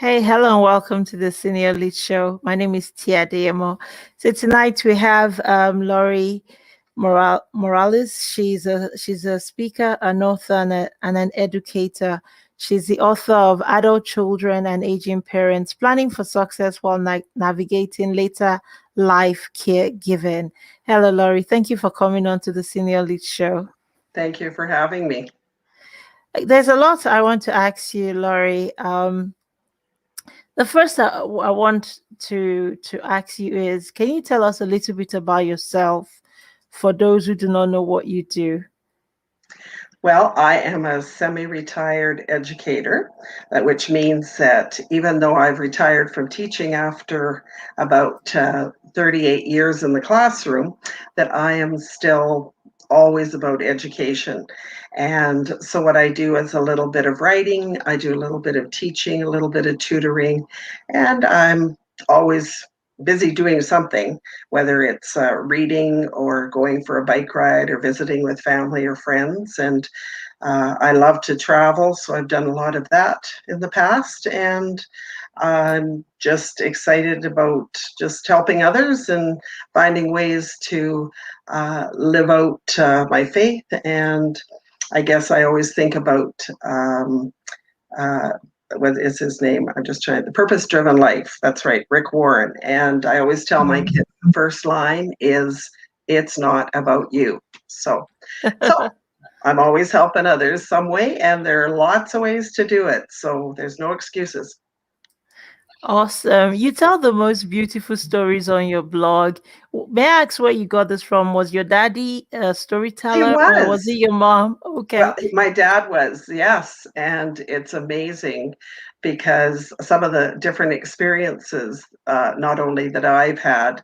Hey, hello, and welcome to the Senior Lead Show. My name is Tia Diemo. So tonight we have Lorrie Morales. She's a speaker, an author, and an educator. She's the author of Adult Children and Aging Parents: Planning for Success While Navigating Later Life Caregiving. Hello, Lorrie. Thank you for coming on to the Senior Lead Show. Thank you for having me. There's a lot I want to ask you, Lorrie. The first I want to ask you is, can you tell us a little bit about yourself for those who do not know what you do? Well, I am a semi-retired educator, which means that even though I've retired from teaching after about 38 years in the classroom, that I am still always about education. And so what I do is a little bit of writing, I do a little bit of teaching, a little bit of tutoring, and I'm always busy doing something, whether it's reading or going for a bike ride or visiting with family or friends. And I love to travel, so I've done a lot of that in the past. And I'm just excited about just helping others and finding ways to live out my faith. And I guess I always think about uh, what is his name? I'm just trying, the purpose driven life. That's right, Rick Warren. And I always tell my kids the first line is, it's not about you. So I'm always helping others some way, and there are lots of ways to do it. So there's no excuses. Awesome. You tell the most beautiful stories on your blog. May I ask where you got this from? Was your daddy a He storyteller or was was. it your mom? Well, Okay. my dad was, yes. And it's amazing because some of the different experiences, not only that I've had,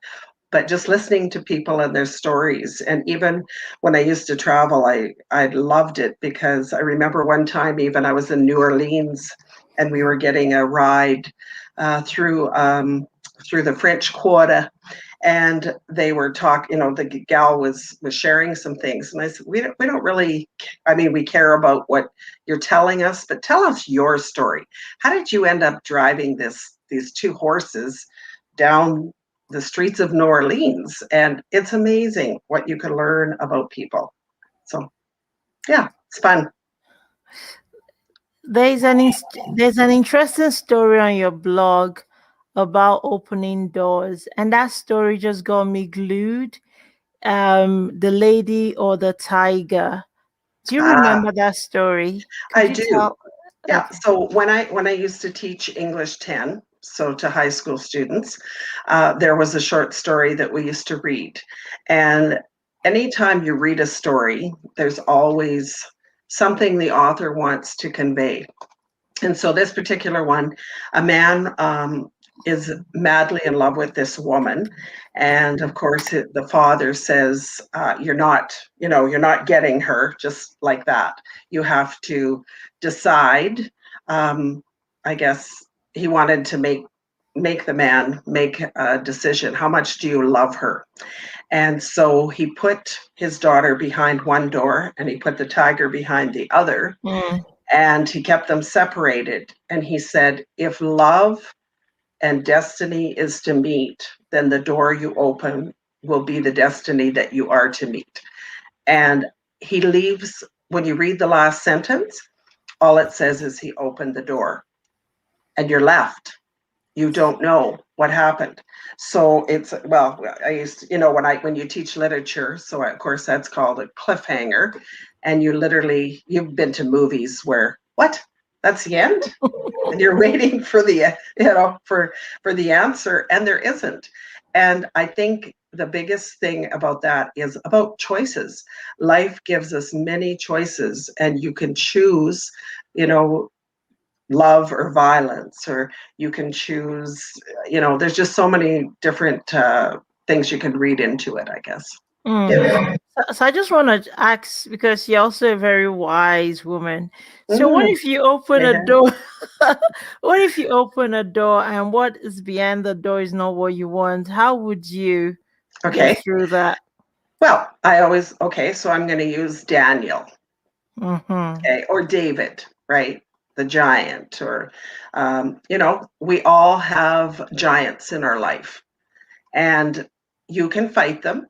but just listening to people and their stories. And even when I used to travel, I loved it because I remember one time even I was in New Orleans and we were getting a ride through the French Quarter, and they were talking. The gal was sharing some things, and I said, we don't really. I mean, we care about what you're telling us, but tell us your story. How did you end up driving these two horses down the streets of New Orleans? And it's amazing what you can learn about people. So yeah, it's fun. There's an interesting story on your blog about opening doors, and that story just got me glued. The lady or the tiger. Do you Ah, remember that story? I Could you do. tell? Yeah. Okay. So when I used to teach English 10, so to high school students, there was a short story that we used to read. And anytime you read a story, there's always something the author wants to convey. And so this particular one, a man is madly in love with this woman, and of course the father says, you're not getting her just like that. You have to decide. um, I guess he wanted to make the man make a decision. How much do you love her? And so he put his daughter behind one door and he put the tiger behind the other, Mm. and he kept them separated. And he said, if love and destiny is to meet, then the door you open will be the destiny that you are to meet. And he leaves, when you read the last sentence, all it says is he opened the door, and you're left. You don't know what happened. So it's, well, I used to, when you teach literature, so of course that's called a cliffhanger. And you've been to movies where, what? That's the end? And you're waiting for for the answer, and there isn't. And I think the biggest thing about that is about choices. Life gives us many choices, and you can choose, you know love or violence, or you can choose. There's just so many different things you can read into it, I guess. Mm. Yeah. So I just want to ask, because you're also a very wise woman. So what Mm, if you open a yeah. door? What if you open a door and what is behind the door is not what you want? How would you get Okay. through that? Well, so I'm going to use Daniel, Mm-hmm. okay, or David, right? the giant, or, we all have giants in our life, and you can fight them.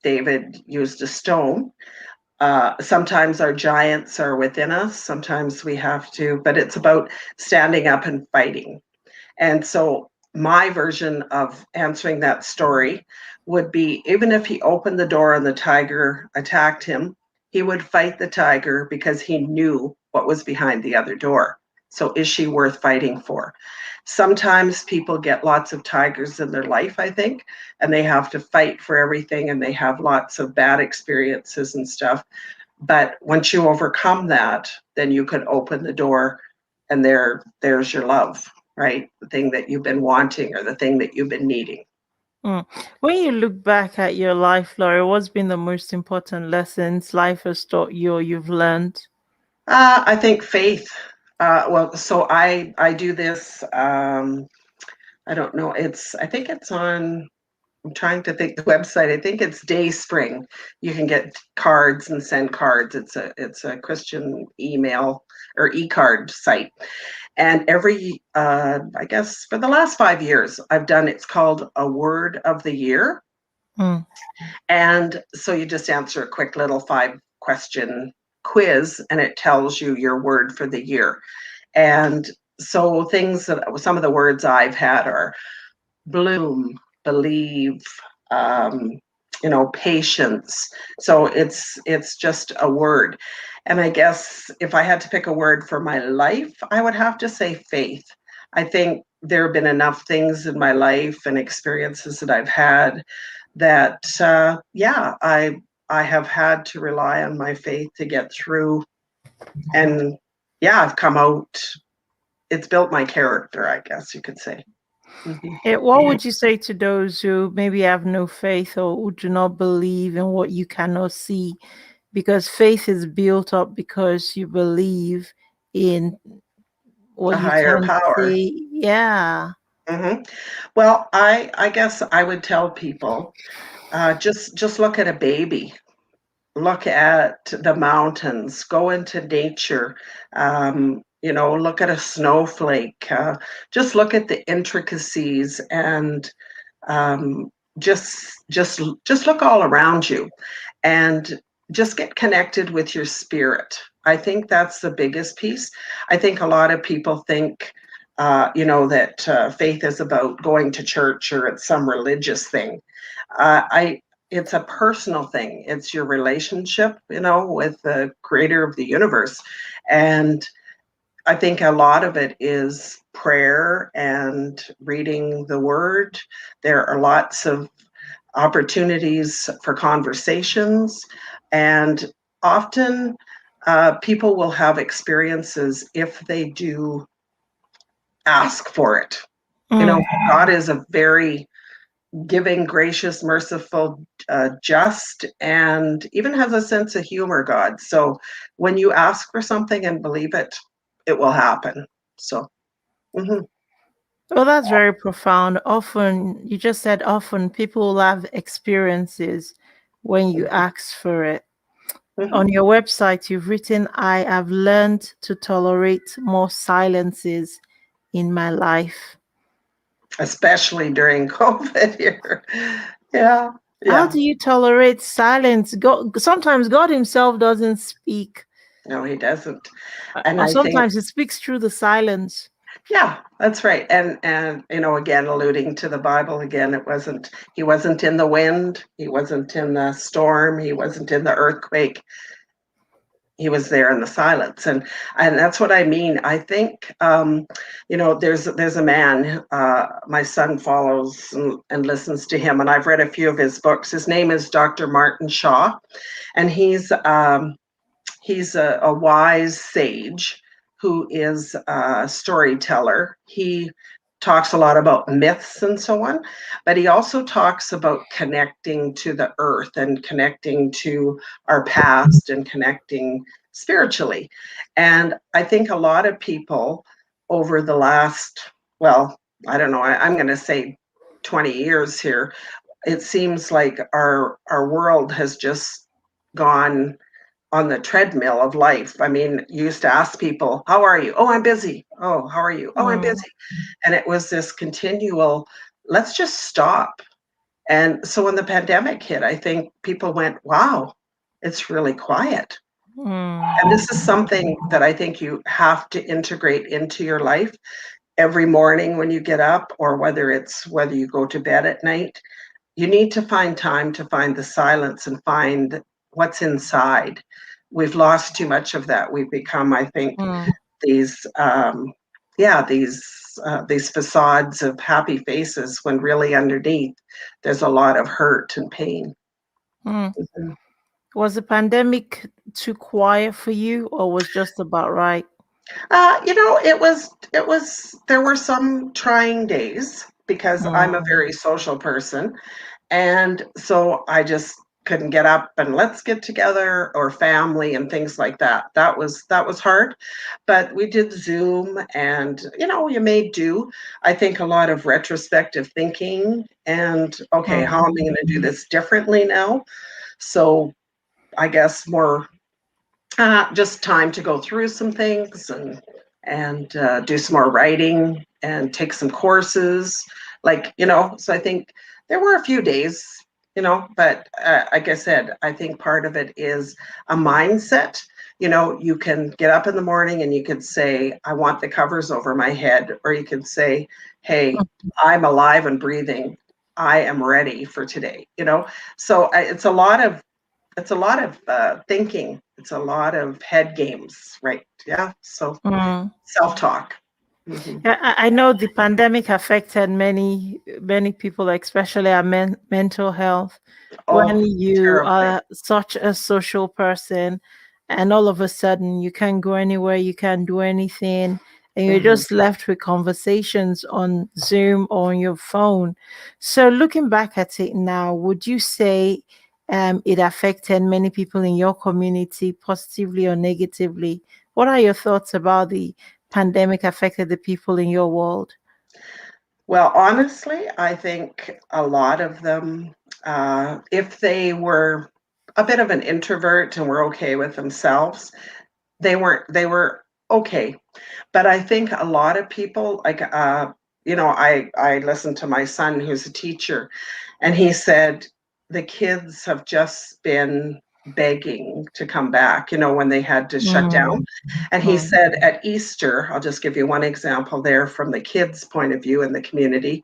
David used a stone. Sometimes our giants are within us, sometimes we have to, but it's about standing up and fighting. And so my version of answering that story would be, even if he opened the door and the tiger attacked him, he would fight the tiger because he knew what was behind the other door. So is she worth fighting for? Sometimes people get lots of tigers in their life, I think, and they have to fight for everything, and they have lots of bad experiences and stuff. But once you overcome that, then you can open the door, and there's your love, right? The thing that you've been wanting, or the thing that you've been needing. Mm. When you look back at your life, Laura, what's been the most important lessons life has taught you or you've learned? I think faith. Well, so I do this. I don't know. I think it's on. I'm trying to think the website. I think it's Dayspring. You can get cards and send cards. It's a Christian email or e-card site. And every, I guess for the last 5 years, I've done, it's called a word of the year. Mm. And so you just answer a quick little 5-question quiz, and it tells you your word for the year. And so some of the words I've had are bloom, believe, um, patience. So it's just a word. And I guess if I had to pick a word for my life, I would have to say faith. I think there have been enough things in my life and experiences that I've had that, yeah, I have had to rely on my faith to get through. And yeah, I've come out. It's built my character, I guess you could say. Mhm. What would you say to those who maybe have no faith or who do not believe in what you cannot see? Because faith is built up because you believe in A what you higher can power. see. Yeah. Hmm. Well, I guess I would tell people, just look at a baby, look at the mountains, go into nature, look at a snowflake, just look at the intricacies, and um, just look all around you, and just get connected with your spirit. I think that's the biggest piece. I think a lot of people think, that faith is about going to church, or it's some religious thing. I It's a personal thing. It's your relationship, with the creator of the universe. And I think a lot of it is prayer and reading the word. There are lots of opportunities for conversations, and often people will have experiences if they do ask for it. Mm. God is a very giving, gracious, merciful, just, and even has a sense of humor, God. So when you ask for something and believe it, it will happen. So, mhm, Well, that's very profound. Often, you just said often people will have experiences when you mhm, ask for it. mhm. On your website, you've written, I have learned to tolerate more silences in my life. Especially during COVID here. Yeah, How yeah. do you tolerate silence? God, sometimes God Himself doesn't speak, No, he doesn't. And or I think, sometimes He speaks through the silence. yeah, that's right. And again, alluding to the Bible again, he wasn't in the wind, he wasn't in the storm, he wasn't in the earthquake. He was there in the silence, and that's what I mean. I think, there's a man, my son follows and listens to him, and I've read a few of his books. His name is Dr. Martin Shaw, and he's a wise sage who is a storyteller. He talks a lot about myths and so on, but he also talks about connecting to the earth and connecting to our past and connecting spiritually. And I think a lot of people over the last, well, I don't know, I'm going to say 20 years here, it seems like our world has just gone on the treadmill of life. I mean, you used to ask people, "How are you?" "Oh, I'm busy." "Oh, how are you?" "Oh, I'm Mm, busy." And it was this continual, let's just stop. And so when the pandemic hit, I think people went, wow, it's really quiet. mm, And this is something that I think you have to integrate into your life every morning when you get up, or whether you go to bed at night. You need to find time to find the silence and find what's inside. We've lost too much of that. We've become, I think, mm, these yeah, these facades of happy faces, when really underneath there's a lot of hurt and pain. mm. Mhm. Was the pandemic too quiet for you, or was just about right? There were some trying days because I'm a Mm, very social person. And so I just couldn't get up and let's get together, or family and things like that. That was hard. But we did Zoom, and you made do. I think a lot of retrospective thinking and, okay, how mm, am I going to do this differently now? So I guess more just time to go through some things, and do some more writing and take some courses, so I think there were a few days, but like I said, I think part of it is a mindset. You can get up in the morning and you could say, I want the covers over my head, or you can say, hey, I'm alive and breathing, I am ready for today. So it's a lot of thinking. It's a lot of head games, right? Yeah. So mm. self-talk. Hmm. Yeah, I know the pandemic affected many people, especially our mental health. When Oh, you terribly. are such a social person, and all of a sudden you can't go anywhere, you can't do anything, and you're Hmm. just left with conversations on Zoom or on your phone. So, looking back at it now, would you say it affected many people in your community positively or negatively? What are your thoughts about the pandemic affected the people in your world? Well, honestly, I think a lot of them, if they were a bit of an introvert and were okay with themselves, they were okay. But I think a lot of people, like, I listened to my son who's a teacher, and he said the kids have just been begging to come back, when they had to shut Mm, down. And he mm, said at Easter, I'll just give you one example there from the kids' point of view in the community.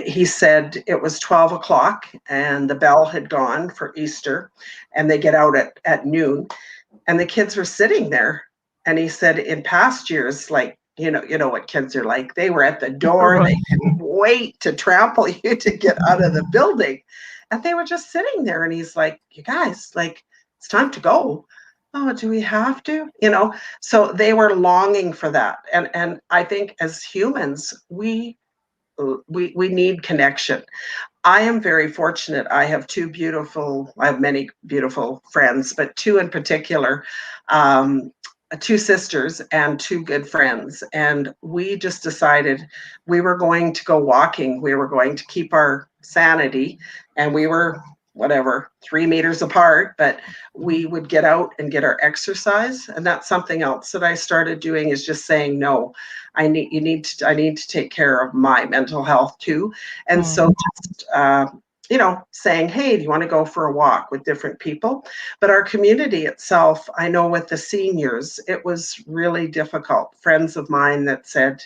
He said it was 12 o'clock and the bell had gone for Easter, and they get out at noon, and the kids were sitting there. And he said in past years, like, you know what kids are like. They were at the door, right. they couldn't wait to trample you to get out of the building. And they were just sitting there. And he's like, you guys, like, it's time to go. Oh, do we have to? So they were longing for that. And I think as humans, we need connection. I am very fortunate. I have many beautiful friends, but two in particular, um, two sisters and two good friends. And we just decided we were going to go walking. We were going to keep our sanity, and we were, whatever, 3 meters apart, but we would get out and get our exercise. And that's something else that I started doing, is just saying, no, I need to take care of my mental health too. And Mm, so just, saying, hey, do you want to go for a walk with different people? But our community itself, I know with the seniors, it was really difficult. Friends of mine that said,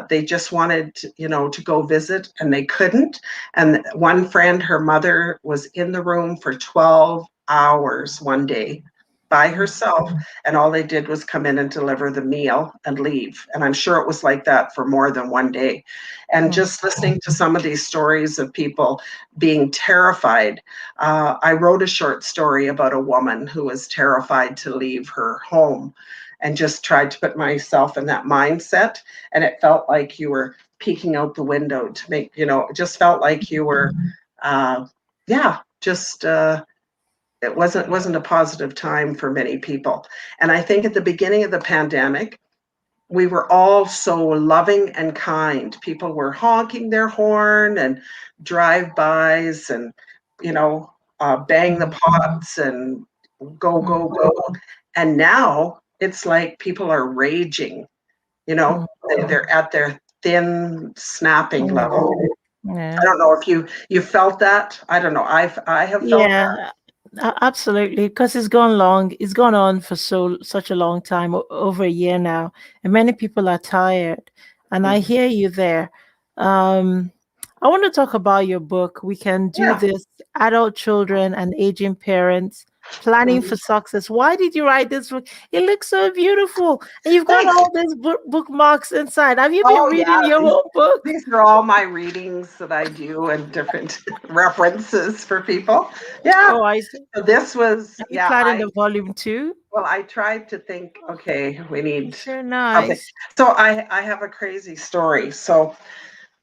they just wanted, to go visit and they couldn't. And one friend, her mother was in the room for 12 hours one day by herself, and all they did was come in and deliver the meal and leave. And I'm sure it was like that for more than one day. And mm, just listening to some of these stories of people being terrified, I wrote a short story about a woman who was terrified to leave her home, and just tried to put myself in that mindset. And it felt like you were peeking out the window to make, it just felt like you were, uh, yeah, just, it wasn't a positive time for many people. And I think at the beginning of the pandemic, we were all so loving and kind. People were honking their horn and drive-bys, and, bang the mm, pots and go, go, Mm, go. And now it's like people are raging, mm, they're at their thin snapping mm. level. I Yeah. don't know if you felt that. I don't know. I have felt that. Yeah, absolutely. Because it's gone long. It's gone on for such a long time, over a year now, and many people are tired. And I Mhm. hear you there. Um, I want to talk about your book. We can do Yeah. this. Adult children and aging parents planning Mhm. for success. Why did you write this book? It looks so beautiful, and you've got Thanks. all these bookmarks inside. Have you been Oh yeah, reading your own book? these are all my readings that I do and different references for people. Yeah. Oh, I see. So this was, Are you yeah, planning the volume two? I tried to think, okay, we need So something. nice. So I have a crazy story. So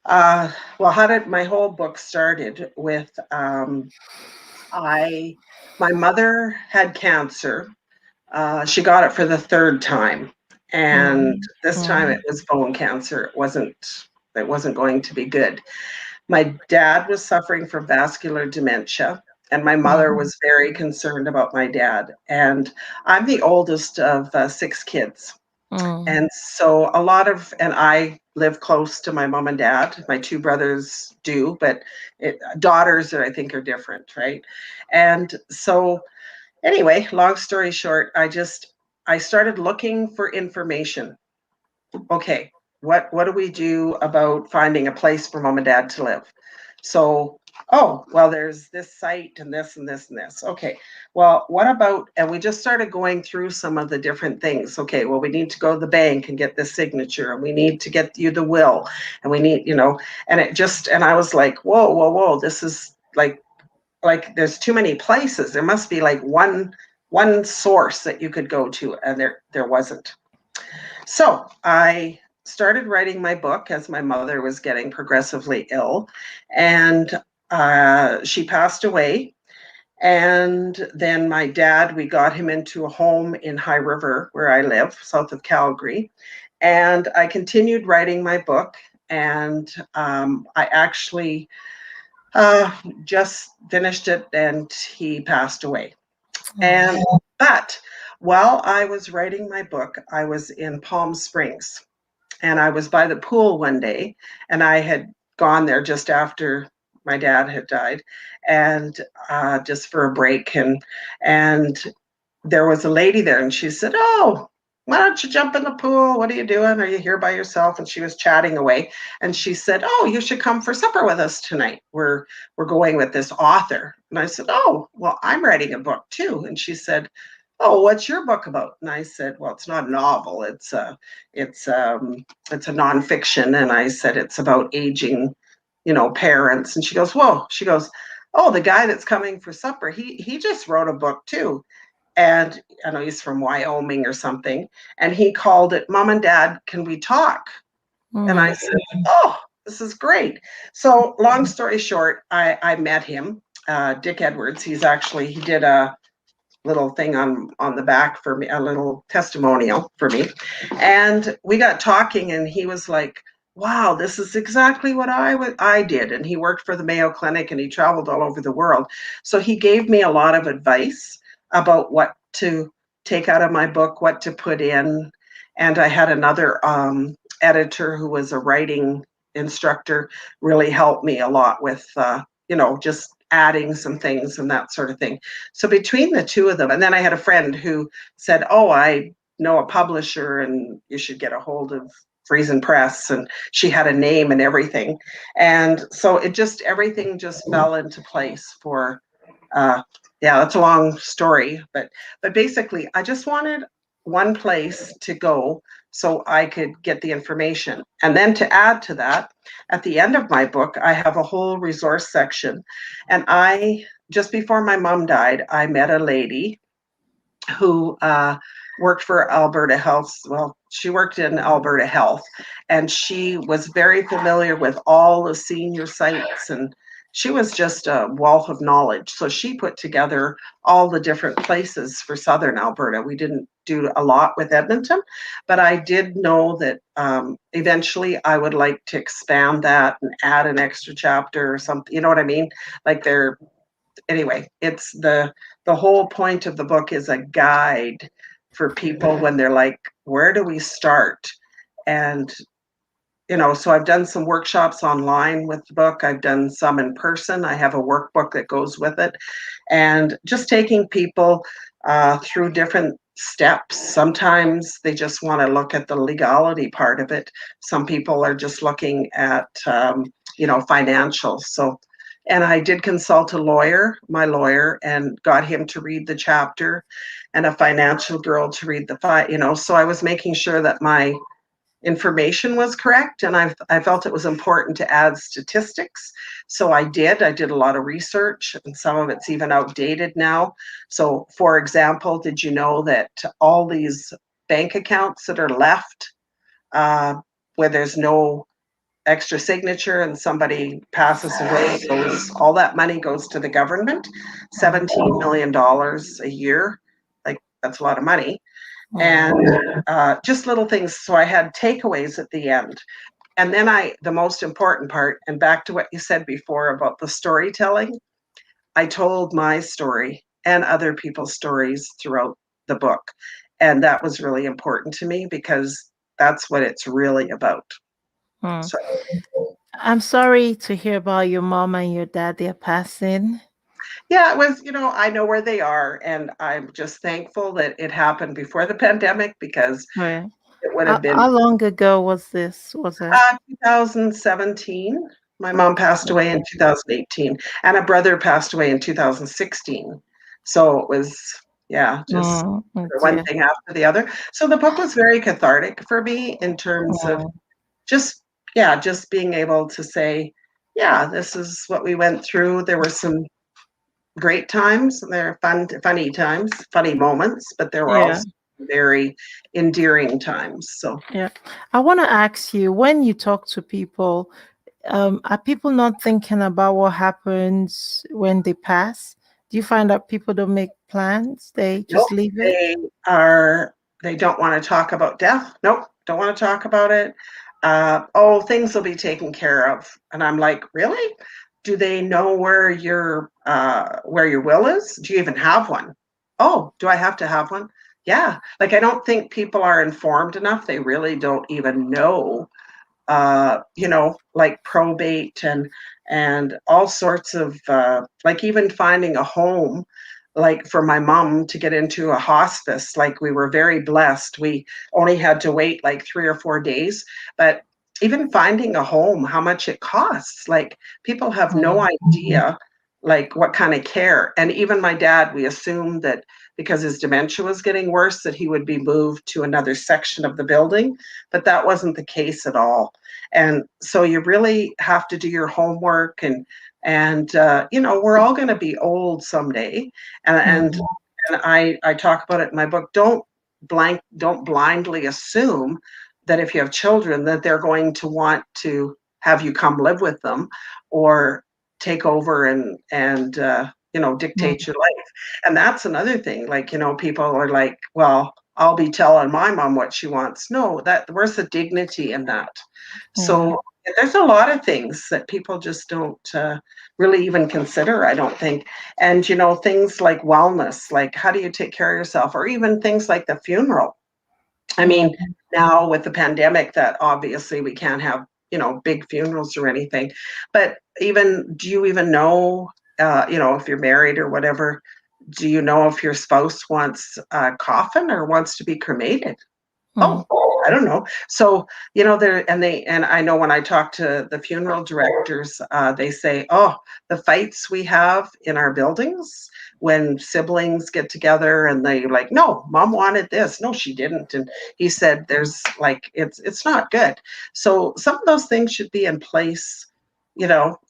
how did my whole book started with I my mother had cancer. She got it for the third time, and Mm, this time it mm, was bone cancer. It wasn't going to be good. My dad was suffering from vascular dementia, and my mother mm, was very concerned about my dad. And I'm the oldest of six kids. mm, And so and I live close to my mom and dad. My two brothers do, but daughters I think are different, right? And so anyway, long story short, I started looking for information. Okay, what do we do about finding a place for mom and dad to live? So, oh, well, there's this site and this and this and this. Okay, well, what about, and we just started going through some of the different things. Okay, well, we need to go to the bank and get this signature, and we need to get you the will, and we need, and I was like, whoa, whoa, whoa, this is like there's too many places. There must be like one source that you could go to, and there wasn't. So I started writing my book as my mother was getting progressively ill, and she passed away. And then my dad, we got him into a home in High River, where I live, south of Calgary. And I continued writing my book, and I actually uh, just finished it, and he passed away. And mm, but while I was writing my book, I was in Palm Springs, and I was by the pool one day, and I had gone there just after my dad had died, and just for a break, and there was a lady there, and she said, "Oh, why don't you jump in the pool? What are you doing? Are you here by yourself?" And she was chatting away, and she said, "Oh, you should come for supper with us tonight. We're going with this author." And I said, "Oh, well, I'm writing a book too." And she said, "Oh, what's your book about?" And I said, "Well, it's not a novel. It's a nonfiction." And I said, "It's about aging, parents." And she goes, "Whoa." She goes, "Oh, the guy that's coming for supper, he just wrote a book too." And I know he's from Wyoming or something. And he called it "Mom and Dad, Can We Talk?" And I mm, said, "Oh, this is great." So long story short, I met him, Dick Edwards. He did a little thing on the back for me, a little testimonial for me. And we got talking, and he was like, "Wow, this is exactly what I did." And he worked for the Mayo Clinic, and he traveled all over the world. So he gave me a lot of advice about what to take out of my book, what to put in. And I had another editor who was a writing instructor, really helped me a lot with just adding some things and that sort of thing. So between the two of them, and then I had a friend who said, "Oh, I know a publisher, and you should get a hold of Friesen Press." And she had a name and everything. And so everything just fell into place for, uh, yeah, that's a long story, but basically, I just wanted one place to go so I could get the information. And then to add to that, at the end of my book, I have a whole resource section. And just before my mom died, I met a lady who worked for Alberta Health. Well, she worked in Alberta Health, and she was very familiar with all the senior sites, and she was just a wealth of knowledge. So she put together all the different places for Southern Alberta. We didn't do a lot with Edmonton, but I did know that eventually I would like to expand that and add an extra chapter or something. You know what I mean? Like anyway, it's the whole point of the book is a guide for people when they're like, where do we start? And so I've done some workshops online with the book. I've done some in person. I have a workbook that goes with it, and just taking people through different steps. Sometimes they just want to look at the legality part of it. Some people are just looking at financial. So, and I did consult my lawyer, and got him to read the chapter, and a financial girl to read So I was making sure that my information was correct, and I felt it was important to add statistics. So I did a lot of research, and some of it's even outdated now. So for example, did you know that all these bank accounts that are left where there's no extra signature and somebody passes away, all that money goes to the government, $17 million a year. Like, that's a lot of money. And just little things. So I had takeaways at the end. And then the most important part, and back to what you said before about the storytelling, I told my story and other people's stories throughout the book. And that was really important to me, because that's what it's really about. Hmm. So, I'm sorry to hear about your mom and your dad, their passing. yeah, it was, I know where they are. And I'm just thankful that it happened before the pandemic, because Right. it would have been How long ago was this? Was it? 2017. My mom passed away in 2018, and a brother passed away in 2016. So it was, yeah, just Oh one dear. thing after the other. So the book was very cathartic for me in terms of Mm, just, yeah, just being able to say, yeah, this is what we went through. There were some great times, and there are funny times, funny moments, but there were yeah, also very endearing times. So yeah. I want to ask you, when you talk to people, are people not thinking about what happens when they pass? Do you find that people don't make plans? They nope, just leave it? they are they don't want to talk about death. Nope, don't want to talk about it. Oh, things will be taken care of. And I'm like, really? Do they know where your will is? Do you even have one? Oh, do I have to have one? Yeah. Like, I don't think people are informed enough. They really don't even know like probate and all sorts of like even finding a home, like for my mom to get into a hospice. Like, we were very blessed. We only had to wait like 3 or 4 days, but even finding a home, how much it costs. Like, people have no Mm, idea like what kind of care. And even my dad, we assumed that because his dementia was getting worse, that he would be moved to another section of the building, but that wasn't the case at all. And so you really have to do your homework, and we're all going to be old someday, and and, mm, and I talk about it in my book. Don't blindly assume that if you have children that they're going to want to have you come live with them, or take over and dictate mm, your life. And that's another thing. Like, people are like, well, I'll be telling my mom what she wants. No, that where's the dignity in that? yeah. So there's a lot of things that people just don't really even consider, I don't think. And things like wellness, like how do you take care of yourself, or even things like the funeral. I mean, Mm, now with the pandemic, that obviously we can't have big funerals or anything. But even, do you even know, if you're married or whatever, do you know if your spouse wants a coffin or wants to be cremated? mm, Oh, I don't know. So, and I know when I talk to the funeral directors, they say, oh, the fights we have in our buildings when siblings get together and they like, no, mom wanted this. No, she didn't. And he said, there's like, it's not good. So some of those things should be in place,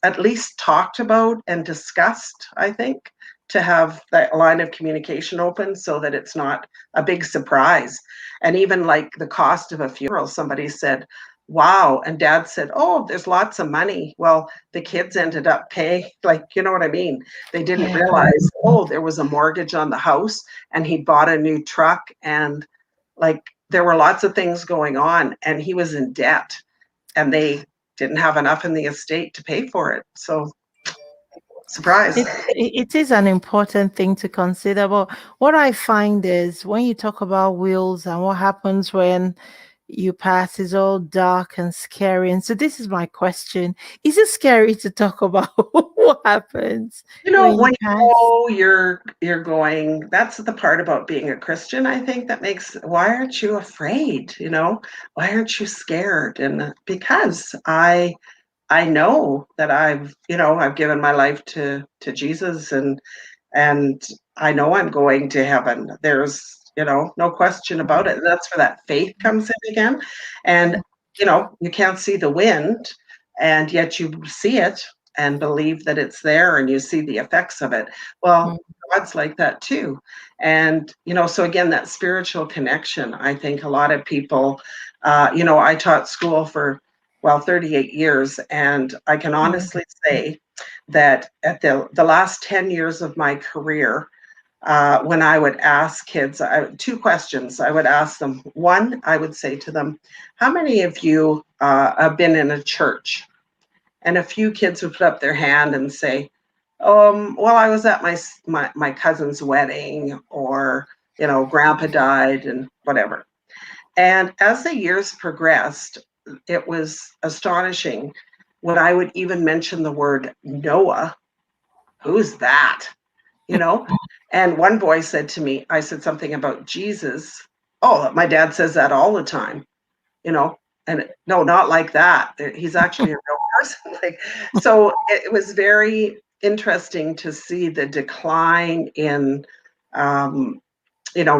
at least talked about and discussed, I think, to have that line of communication open so that it's not a big surprise. And even like the cost of a funeral, somebody said, wow. And dad said, oh, there's lots of money. Well, the kids ended up paying, like, you know what I mean? They didn't yeah. realize, oh, there was a mortgage on the house, and he bought a new truck, and like there were lots of things going on, and he was in debt, and they didn't have enough in the estate to pay for it. So Surprise. It is an important thing to consider. But what I find is when you talk about wills and what happens when you pass is all dark and scary. And so this is my question. Is it scary to talk about what happens You know, when you when you pass? know you're going, that's the part about being a Christian, I think that makes, why aren't you afraid? You know, why aren't you scared? And because I know that I've given my life to Jesus, and I know I'm going to heaven. There's, no question about it. And that's where that faith comes in again. And, you can't see the wind, and yet you see it and believe that it's there, and you see the effects of it. Well, God's like that too. And, so again, that spiritual connection, I think a lot of people, I taught school for, well, 38 years, and I can Mm, honestly say that at the last 10 years of my career, when I would ask kids, two questions. I would ask them. One, I would say to them, how many of you have been in a church? And a few kids would put up their hand and say, well, I was at my cousin's wedding, or, grandpa died and whatever. And as the years progressed, it was astonishing when I would even mention the word Noah. Who's that? You know? And one boy said to me, I said something about Jesus. Oh, my dad says that all the time, you know? And no, not like that. He's actually a real person. Like, so it was very interesting to see the decline in um,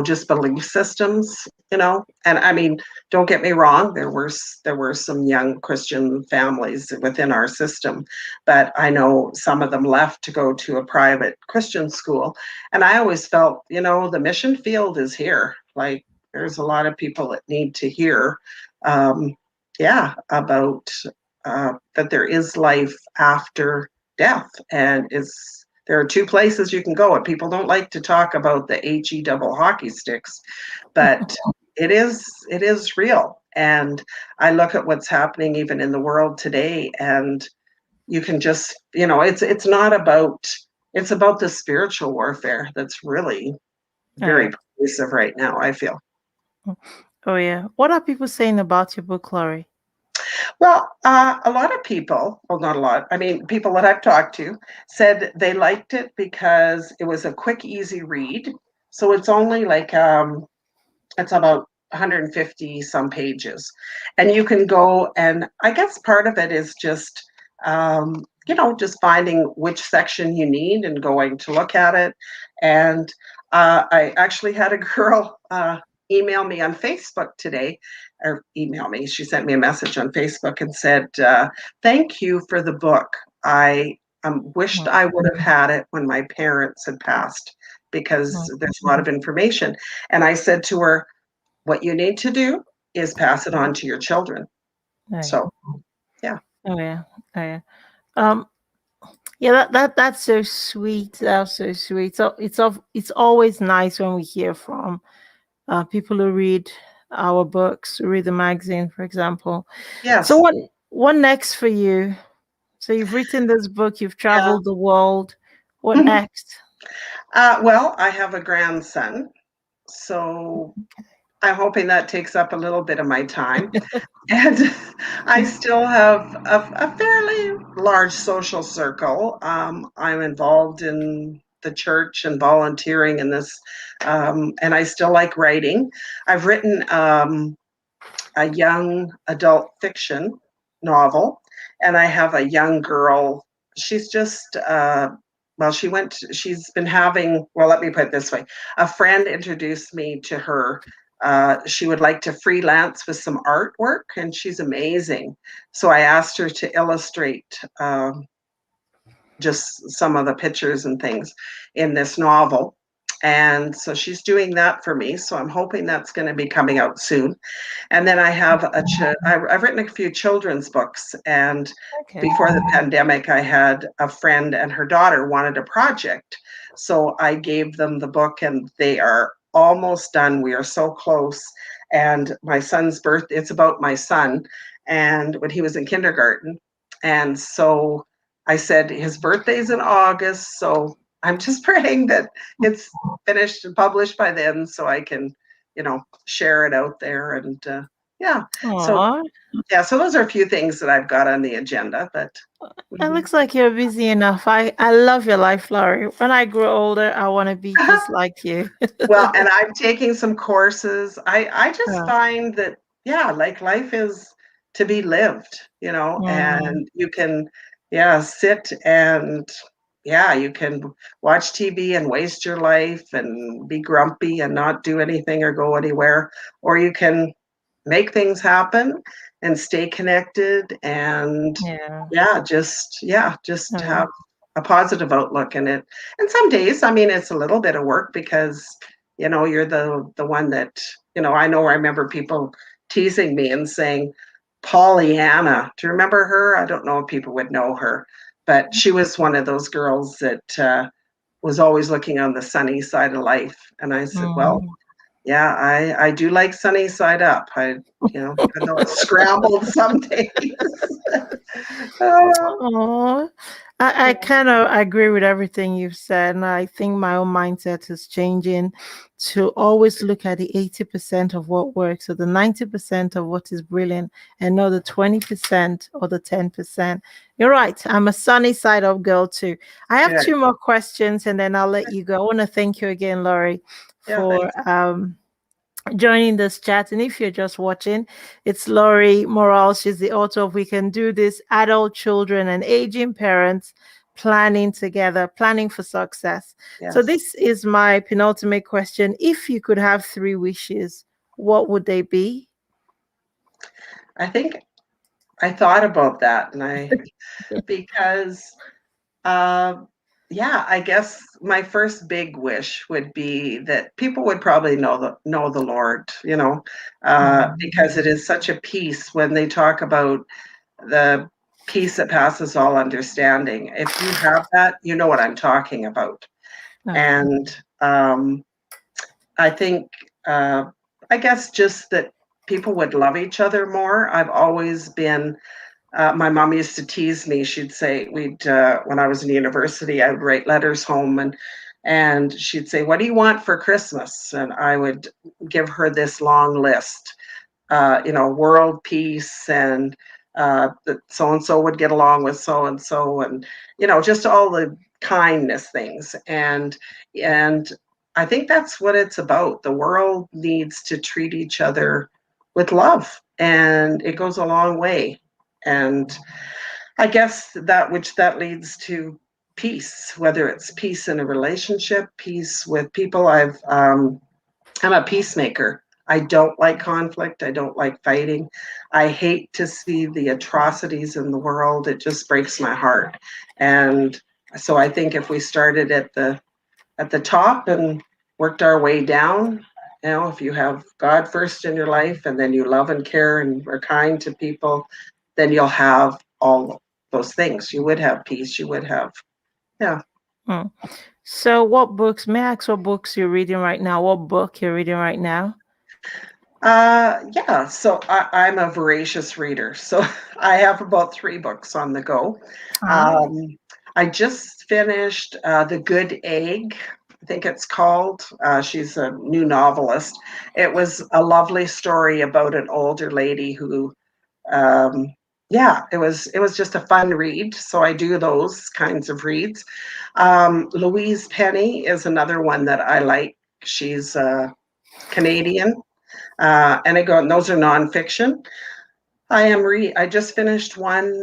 just belief systems, And I mean, don't get me wrong, there were some young Christian families within our system, but I know some of them left to go to a private Christian school. And I always felt, the mission field is here. Like, there's a lot of people that need to hear, um, yeah, about that there is life after death, and there are two places you can go. And people don't like to talk about the HE double hockey sticks, but it is real. And I look at what's happening even in the world today, and you can just, it's about the spiritual warfare that's really oh very yeah. pervasive right now, I feel. Oh yeah. What are people saying about your book, Laurie? Well, a lot of people, well, not a lot, I mean, people that I've talked to said they liked it because it was a quick, easy read. So it's only like, it's about 150 some pages. And you can go, and I guess part of it is just, just finding which section you need and going to look at it. And I actually had a girl email me on Facebook today, or email me. She sent me a message on Facebook and said, thank you for the book. I wished Mm, I would have had it when my parents had passed, because mm, there's a lot of information. And I said to her, what you need to do is pass it on to your children. oh yeah. So, yeah. Oh yeah. Oh yeah. Um, yeah, that's so sweet. That's so sweet. So it's always nice when we hear from people who read our books, who read the magazine, for example. So Yes. what next for you? So you've written this book, you've Yeah. traveled the world. What next? Well, I have a grandson, so I'm hoping that takes up a little bit of my time. And I still have a fairly large social circle. I'm involved in the church and volunteering in this, and I still like writing. I've written a young adult fiction novel, and I have a young girl. She's just well, she's been having, well, let me put it this way. A friend introduced me to her. She would like to freelance with some artwork, and she's amazing. So I asked her to illustrate just some of the pictures and things in this novel. And so she's doing that for me. So I'm hoping that's going to be coming out soon. And then I have I've written a few children's books. And Okay. before the pandemic, I had a friend and her daughter wanted a project. So I gave them the book, and they are almost done. We are so close. And my son's birthday, it's about my son, and when he was in kindergarten. And so I said his birthday's in August, so I'm just praying that it's finished and published by then, so I can, share it out there. And yeah, so Aw, yeah, so those are a few things that I've got on the agenda. But it mhm. looks like you're busy enough. I love your life, Laurie. When I grow older, I want to be just like you. Well, and I'm taking some courses. I just Yeah. find that, yeah, like life is to be lived, Mm, and you can, yeah, sit and, yeah, you can watch TV and waste your life and be grumpy and not do anything or go anywhere, or you can make things happen and stay connected and, yeah. yeah, just Oh, have a positive outlook in it. And some days, I mean, it's a little bit of work because, you're the one that, I remember people teasing me and saying, Pollyanna. Do you remember her? I don't know if people would know her, but she was one of those girls that was always looking on the sunny side of life. And I said, well, mm. yeah, I do like sunny side up. Even though it's scrambled some days. Uh, Oh, I yeah, kind of agree with everything you've said. And I think my own mindset is changing to always look at the 80% of what works, or the 90% of what is brilliant, and not the 20% or the 10%. You're right. I'm a sunny side up girl too. I have good. two more questions and then I'll let you go. I want to thank you again, Laurie, Yeah, for thanks. joining this chat. And if you're just watching, it's Lorrie Morales. She's the author of We Can Do This: Adult Children and Aging Parents Planning Together, Planning for Success. So, Yes. this is my penultimate question. If you could have three wishes, what would they be? I think I thought about that because uh, yeah, I guess my first big wish would be that people would probably know the Lord, because it is such a peace when they talk about the peace that passes all understanding. If you have that, you know what I'm talking about. Oh, And I think, uh, I guess, just that people would love each other more. I've always been, my mom used to tease me. She'd say, when I was in university, I would write letters home, and she'd say, "What do you want for Christmas?" And I would give her this long list, world peace, and that so and so would get along with so and so, and just all the kindness things. And I think that's what it's about. The world needs to treat each other with love, and it goes a long way. And I guess that leads to peace, whether it's peace in a relationship, peace with people. I'm a peacemaker. I don't like conflict. I don't like fighting. I hate to see the atrocities in the world. It just breaks my heart. And so I think if we started at the top and worked our way down, if you have God first in your life and then you love and care and are kind to people, then you'll have all those things. You would have peace. You would have, yeah. hmm. So, what books, may I ask what books you're reading right now? What book you're reading right now? Yeah, so I'm a voracious reader. So I have about three books on the go. Ah, Um, I just finished The Good Egg, I think it's called. She's a new novelist. It was a lovely story about an older lady who, um, yeah, it was just a fun read. So I do those kinds of reads. Louise Penny is another one that I like. She's Canadian, and those are nonfiction. I just finished one.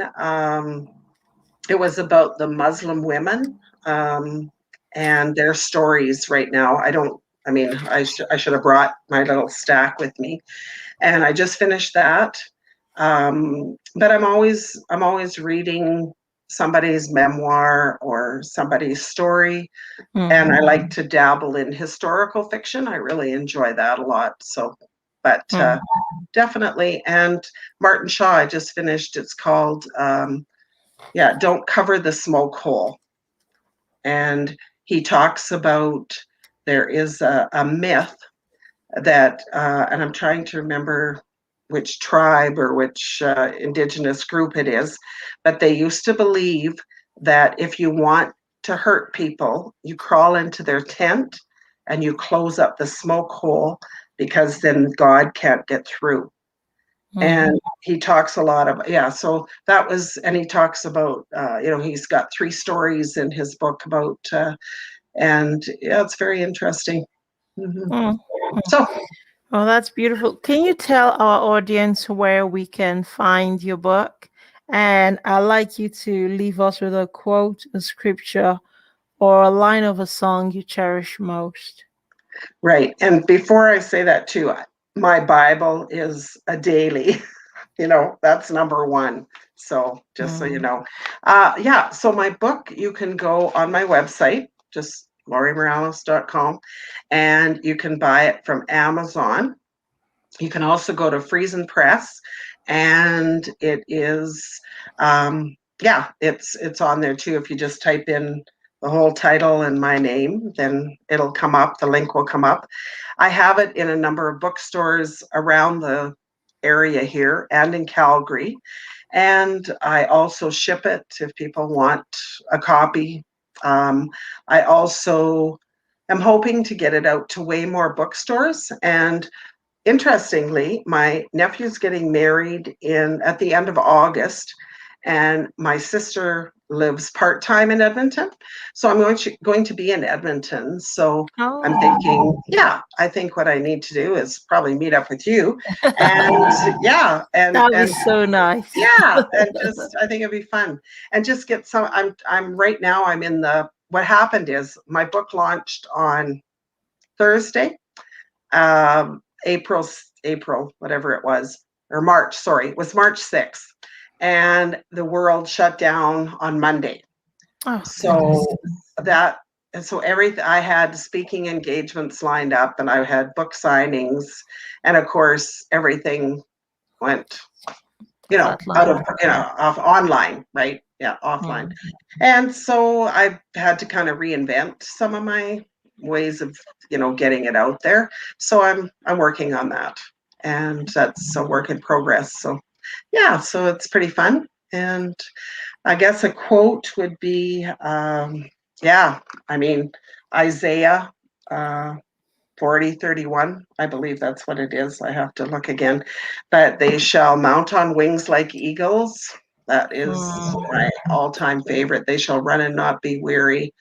It was about the Muslim women, and their stories right now. I mean, I should have brought my little stack with me, and I just finished that. But I'm always reading somebody's memoir or somebody's story, and I mm, like to dabble in historical fiction. I really enjoy that a lot. So, but mm, definitely. And Martin Shaw, I just finished. It's called, yeah, Don't Cover the Smoke Hole. And he talks about there is a myth that, and I'm trying to remember which tribe or which indigenous group it is, but they used to believe that if you want to hurt people, you crawl into their tent and you close up the smoke hole because then God can't get through. Mm. And he talks a lot about, yeah, so that was, and he talks about, he's got 3 stories in his book about, and yeah, it's very interesting. Mhm. Mm. Mm. So, Oh, that's beautiful. Can you tell our audience where we can find your book? And I'd like you to leave us with a quote, a scripture, or a line of a song you cherish most. right. And before I say that too, my Bible is a daily. That's number one. So just so you Mm. know. Yeah, so my book, you can go on my website, just lorriemorales.com, and you can buy it from Amazon. You can also go to Friesen Press, and it is, yeah, it's on there too. If you just type in the whole title and my name, then it'll come up. The link will come up. I have it in a number of bookstores around the area here and in Calgary. And I also ship it if people want a copy. I also am hoping to get it out to way more bookstores. And interestingly, my nephew's getting married in at the end of August, and my sister lives part-time in Edmonton. So I'm going to be in Edmonton. So I'm Oh, thinking, yeah, I think what I need to do is probably meet up with you. And yeah, that was so nice. yeah, and just I think it'd be fun. And just get some I'm right now I'm in the what happened is my book launched on Thursday, April, whatever it was, or March, sorry, it was March 6th. And the world shut down on Monday. Oh, goodness. So that, and so everything, I had speaking engagements lined up and I had book signings. And of course, everything went, out of, Flatline. off online, right? Yeah, offline. Mm. And so I had to kind of reinvent some of my ways of, getting it out there. So I'm working on that. And that's a work in progress. So yeah, so it's pretty fun. And I guess a quote would be, yeah, I mean, Isaiah uh, 40:31. I believe that's what it is. I have to look again. But they shall mount on wings like eagles. That is Mm. my all-time favorite. They shall run and not be weary.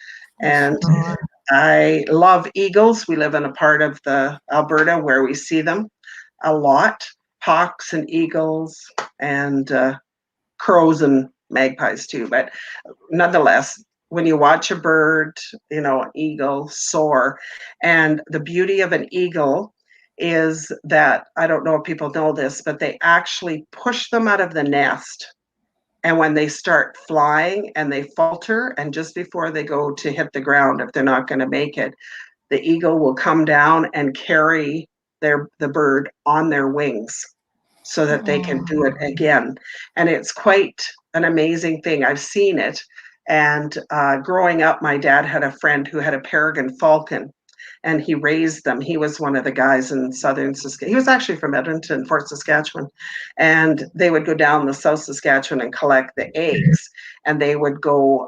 Yes, And Lord. I love eagles. We live in a part of the Alberta where we see them a lot. Hawks and eagles and crows and magpies too. But nonetheless, when you watch a bird, an eagle soar, and the beauty of an eagle is that I don't know if people know this, but they actually push them out of the nest. And when they start flying and they falter, and just before they go to hit the ground, if they're not going to make it, the eagle will come down and carry the bird on their wings so that they can do it Mm. again. And it's quite an amazing thing. I've seen it. And growing up, my dad had a friend who had a peregrine falcon and he raised them. He was one of the guys in southern Saskatchewan. He was actually from Edmonton, Fort Saskatchewan. And they would go down the South Saskatchewan and collect the eggs. And they would go,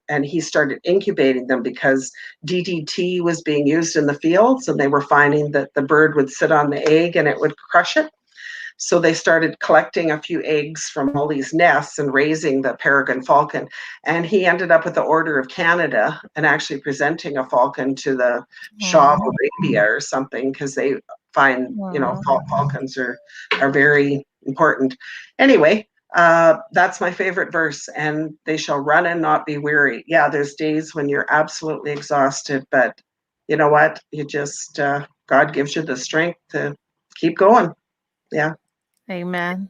and he started incubating them because DDT was being used in the fields and they were finding that the bird would sit on the egg and it would crush it. So they started collecting a few eggs from all these nests and raising the peregrine falcon. And he ended up with the Order of Canada and actually presenting a falcon to the Shah of Mm. Arabia or something because they find, Mm. falcons are very important. Anyway, that's my favorite verse. And they shall run and not be weary. Yeah, there's days when you're absolutely exhausted, but you know what? You just, God gives you the strength to keep going. Yeah. Amen.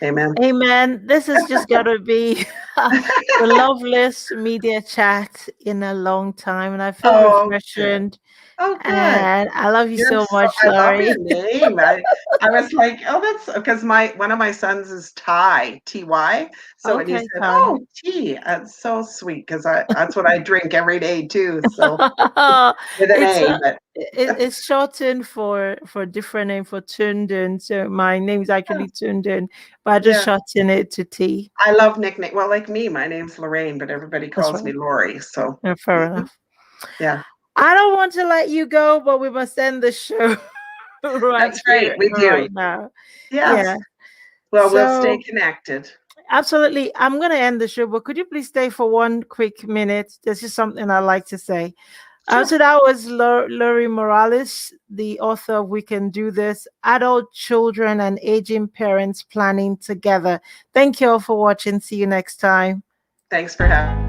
Amen. Amen. This has just got to be the loveliest media chat in a long time. And I feel Oh, good. refreshed. Oh, good. And I love you You're so so much, I love your Laurie. name. I was like, oh, that's because my one of my sons is Ty, Ty. So when you Okay, said, Ty. oh, tea, that's so sweet because I that's what I drink every day too. So with an it's A, a but It's shortened for different name for Tundun. So my name is actually Tundun, but I just Yeah. shorten it to T. I love nickname. Well, like me, my name's Lorraine, but everybody That's calls me right. Lorrie. So, Yeah, fair mhm, enough. yeah, I don't want to let you go, but we must end the show right that's right. here, We do. right now. Yes. Yeah. Well, we'll stay So connected. absolutely, I'm going to end the show, but could you please stay for one quick minute? This is something I like to say. Sure. So that was Lorrie Morales, the author of We Can Do This, Adult Children and Aging Parents Planning Together. Thank you all for watching. See you next time. Thanks for having me.